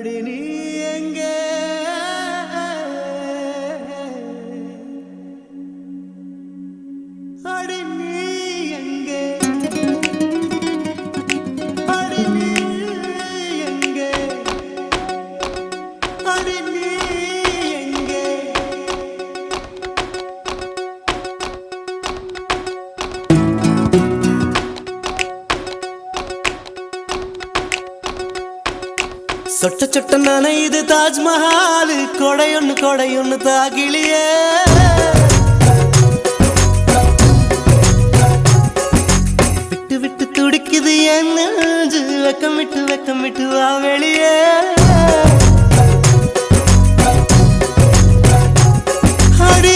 அடி நீ எங்கே அடி நீ எங்கே அடி நீ எங்கே அடி நீ எங்கே சொட்ட சொட்ட நனையுது தாஜ்மஹால் கொடையொன்னு தாகிலியே விட்டு விட்டு துடிக்குது என் நெஞ்சு வெக்கம் விட்டு வா வெளியே அடி